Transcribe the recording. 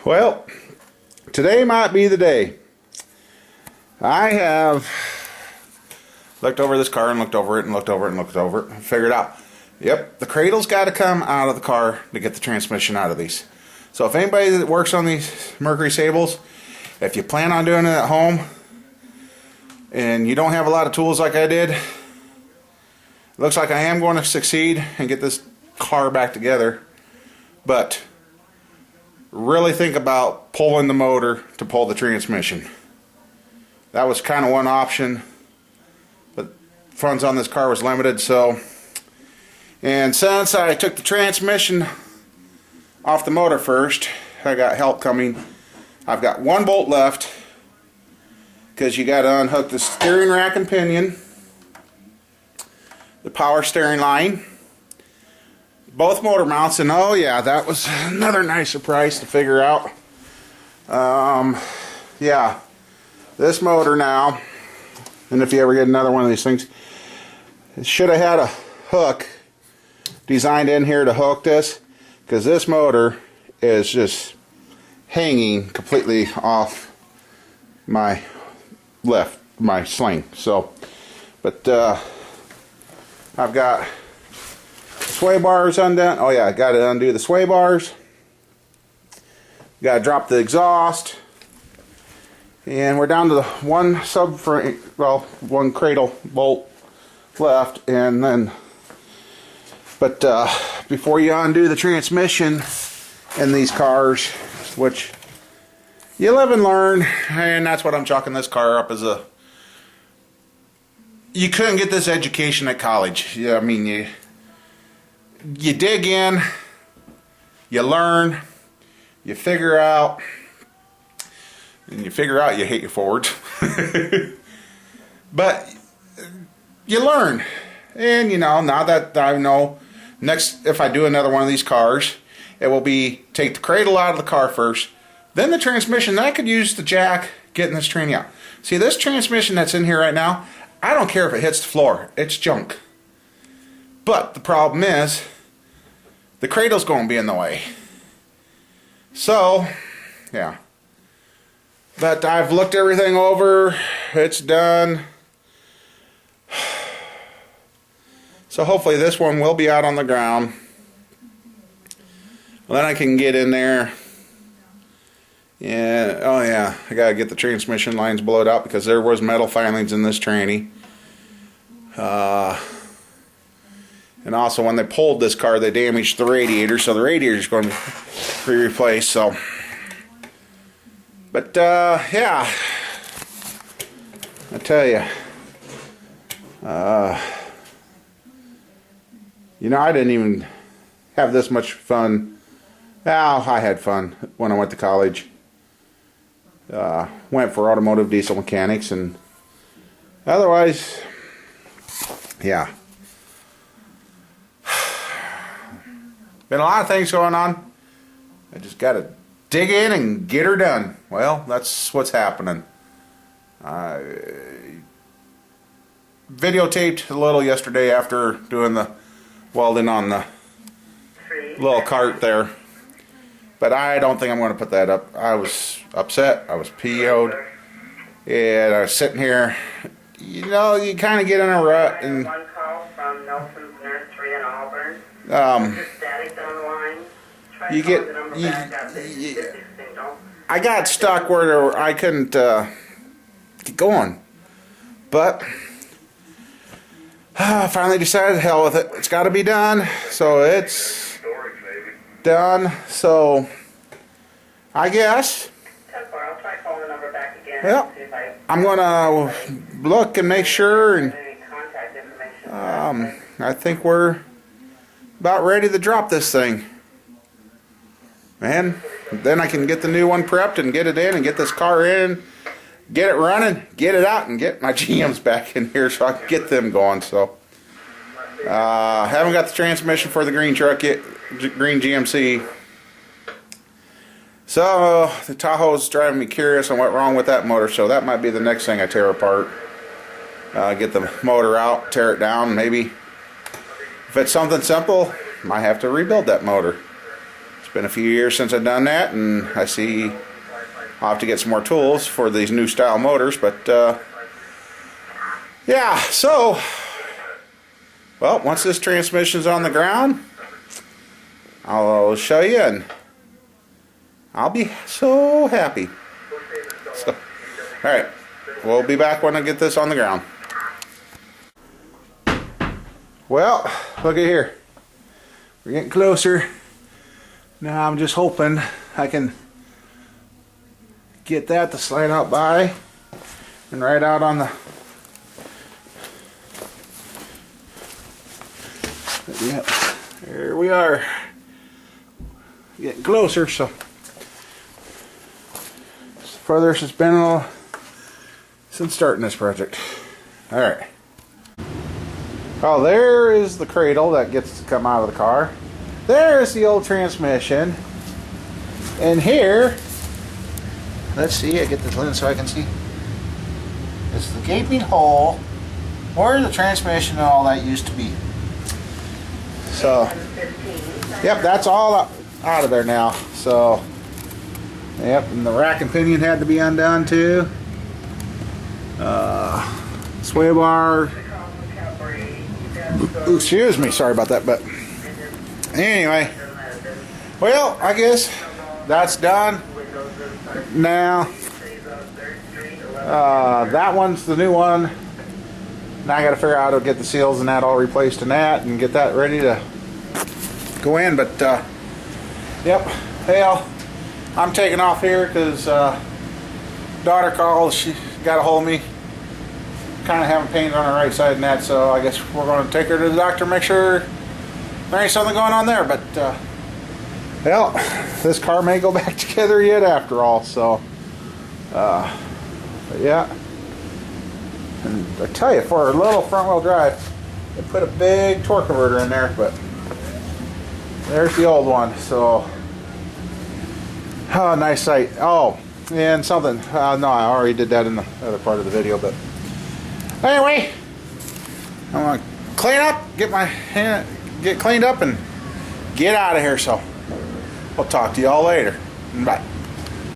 Well, today might be the day. I have looked over this car and looked over it and looked over it and looked over it and figured out, yep, the cradle's got to come out of the car to get the transmission out of these. So if anybody that works on these Mercury Sables, if you plan on doing it at home and you don't have a lot of tools like I did, it looks like I am going to succeed and get this car back together. But really think about pulling the motor to pull the transmission. That was kind of one option, but funds on this car was limited. And since I took the transmission off the motor first, I got help coming. I've got one bolt left because you got to unhook the steering rack and pinion, the power steering line, both motor mounts, and oh yeah, that was another nice surprise to figure out. Yeah, this motor now, and if you ever get another one of these things, it should have had a hook designed in here to hook this, because this motor is just hanging completely off my sling. So, but I've got sway bars undone. Oh yeah, I got to undo the sway bars. Got to drop the exhaust, and we're down to the one subframe, well, one cradle bolt left, and then. But before you undo the transmission in these cars, which you live and learn, and that's what I'm chalking this car up as a. You couldn't get this education at college. Yeah, I mean you dig in, you learn, you figure out, and you figure out you hate your Fords. But you learn, and you know, now that I know. Next, if I do another one of these cars, it will be take the cradle out of the car first, then the transmission. Then I could use the jack getting this tranny out. See, this transmission that's in here right now, I don't care if it hits the floor. It's junk. But the problem is, the cradle's going to be in the way. So, yeah. But I've looked everything over. It's done. So hopefully this one will be out on the ground. Well, then I can get in there. Yeah, oh yeah, I gotta get the transmission lines blowed out because there was metal filings in this tranny. And also when they pulled this car, they damaged the radiator, so the radiator is going to be replaced. So, but yeah, I tell you. You know, I didn't even have this much fun. Well, I had fun when I went to college. Went for automotive diesel mechanics, and otherwise, yeah. Been a lot of things going on. I just got to dig in and get her done. Well, that's what's happening. Videotaped a little yesterday after doing the welding on the little cart there, but I don't think I'm going to put that up. I was upset, I was PO'd, and I was sitting here, you know, you kind of get in a rut, and one call from Nelson's Nursery in Auburn. I got stuck where I couldn't get going, but I finally decided, hell with it. It's got to be done. So it's done. So I guess. Well, I'm going to look and make sure. And I think we're about ready to drop this thing. Man, then I can get the new one prepped and get it in and get this car in. Get it running, get it out, and get my GMs back in here so I can get them going. So, haven't got the transmission for the green truck yet, green GMC. So, the Tahoe's driving me curious on what wrong with that motor, so that might be the next thing I tear apart. Get the motor out, tear it down, maybe. If it's something simple, might have to rebuild that motor. been a few years since I've done that, and I see I'll have to get some more tools for these new style motors, but yeah, so well, once this transmission's on the ground, I'll show you, and I'll be so happy. So, alright, we'll be back when I get this on the ground. Well, look at here. We're getting closer. Now I'm just hoping I can get that to slide out by and right out on the... Yep, there we are. Getting closer, so further it's been since starting this project. Alright. Oh, there is the cradle that gets to come out of the car. There's the old transmission. And here, let's see, I get this lens so I can see. It's the gaping hole where the transmission and all that used to be. So, yep, that's all out of there now. So, yep, and the rack and pinion had to be undone too. Sway bar. Excuse me, sorry about that, but anyway, well, I guess that's done now. That one's the new one. Now I got to figure out how to get the seals and that all replaced in that and get that ready to go in. But yep, well, I'm taking off here because daughter called. She got a hold of me. Kind of having pain on the right side and that, so I guess we're going to take her to the doctor, make sure there ain't something going on there. But well, this car may go back together yet after all. So but yeah, and I tell you, for a little front wheel drive, they put a big torque converter in there, but there's the old one. So oh, nice sight. Oh, and something, no, I already did that in the other part of the video, but anyway, I'm gonna clean up, get cleaned up, and get out of here. So we'll talk to you all later. Bye.